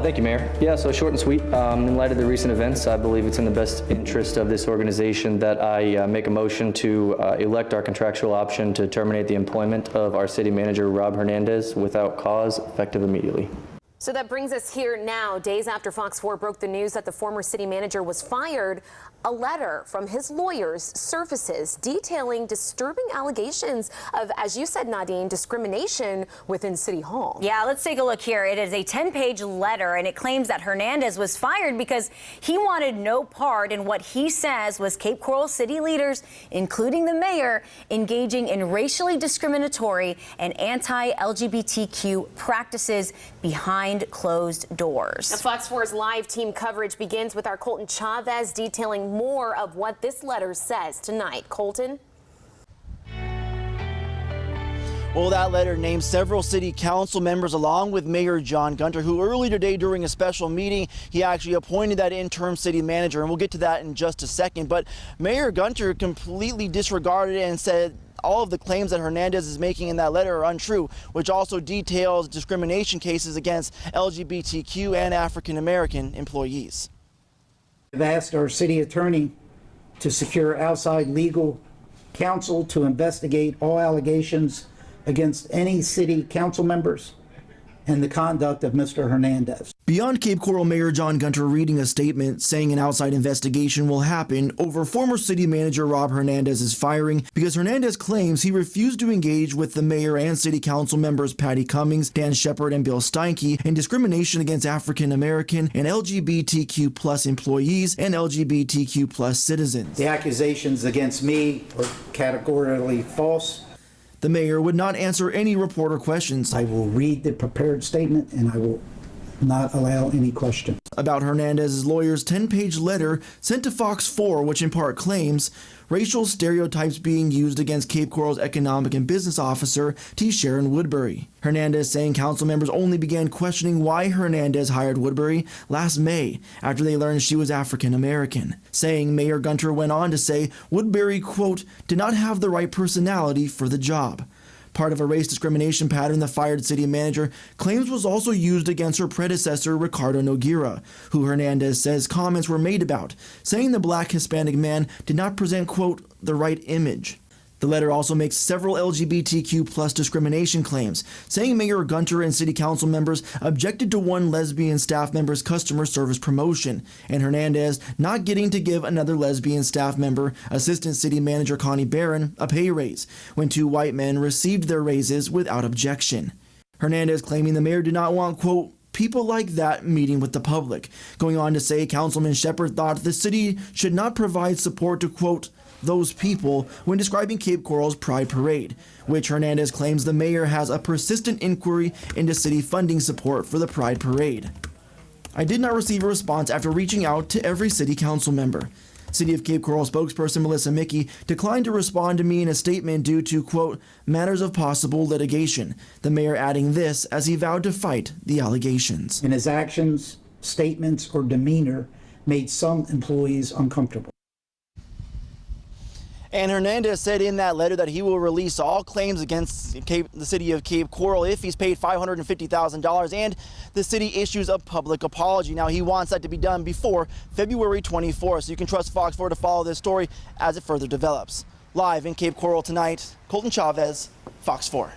Thank you, Mayor. Yeah, so short and sweet. In light of the recent events, I believe it's in the best interest of this organization that I make a motion to elect our contractual option to terminate the employment of our city manager, Rob Hernandez, without cause, effective immediately. So that brings us here now, days after Fox 4 broke the news that the former city manager was fired. A letter from his lawyers surfaces detailing disturbing allegations of, as you said, Nadine, discrimination within City Hall. Yeah, let's take a look here. It is a 10-page letter, and it claims that Hernandez was fired because he wanted no part in what he says was Cape Coral city leaders, including the mayor, engaging in racially discriminatory and anti-LGBTQ practices behind closed doors. Now, Fox 4's live team coverage begins with our Colton Chavez detailing more of what this letter says tonight. Colton? Well, that letter names several city council members along with Mayor John Gunter, who earlier today during a special meeting, he actually appointed that interim city manager, and we'll get to that in just a second. But Mayor Gunter completely disregarded it and said all of the claims that Hernandez is making in that letter are untrue, which also details discrimination cases against LGBTQ and African American employees. I've asked our city attorney to secure outside legal counsel to investigate all allegations against any city council members and the conduct of Mr. Hernandez. Beyond Cape Coral Mayor John Gunter reading a statement saying an outside investigation will happen over former city manager Rob Hernandez's firing because Hernandez claims he refused to engage with the mayor and city council members Patty Cummings, Dan Shepard, and Bill Steinke in discrimination against African American and LGBTQ plus employees and LGBTQ plus citizens. The accusations against me are categorically false. The mayor would not answer any reporter questions. I will read the prepared statement and I will not allow any questions. About Hernandez's lawyer's 10-page letter sent to Fox 4, which in part claims racial stereotypes being used against Cape Coral's economic and business officer, T. Sharon Woodbury. Hernandez saying council members only began questioning why Hernandez hired Woodbury last May after they learned she was African American. Saying Mayor Gunter went on to say Woodbury, quote, did not have the right personality for the job. Part of a race discrimination pattern the fired city manager claims was also used against her predecessor, Ricardo Nogueira, who Hernandez says comments were made about, saying the black Hispanic man did not present, quote, the right image. The letter also makes several LGBTQ plus discrimination claims, saying Mayor Gunter and city council members objected to one lesbian staff member's customer service promotion, and Hernandez not getting to give another lesbian staff member, Assistant City Manager Connie Barron, a pay raise, when two white men received their raises without objection. Hernandez claiming the mayor did not want, quote, people like that meeting with the public, going on to say Councilman Shepard thought the city should not provide support to, quote, those people when describing Cape Coral's Pride Parade, which Hernandez claims the mayor has a persistent inquiry into city funding support for the Pride Parade. I did not receive a response after reaching out to every city council member. City of Cape Coral spokesperson Melissa Mickey declined to respond to me in a statement due to, quote, matters of possible litigation, the mayor adding this as he vowed to fight the allegations. And his actions, statements, or demeanor made some employees uncomfortable. And Hernandez said in that letter that he will release all claims against the city of Cape Coral if he's paid $550,000 and the city issues a public apology. Now, he wants that to be done before February 24th, so you can trust Fox 4 to follow this story as it further develops. Live in Cape Coral tonight, Colton Chavez, Fox 4.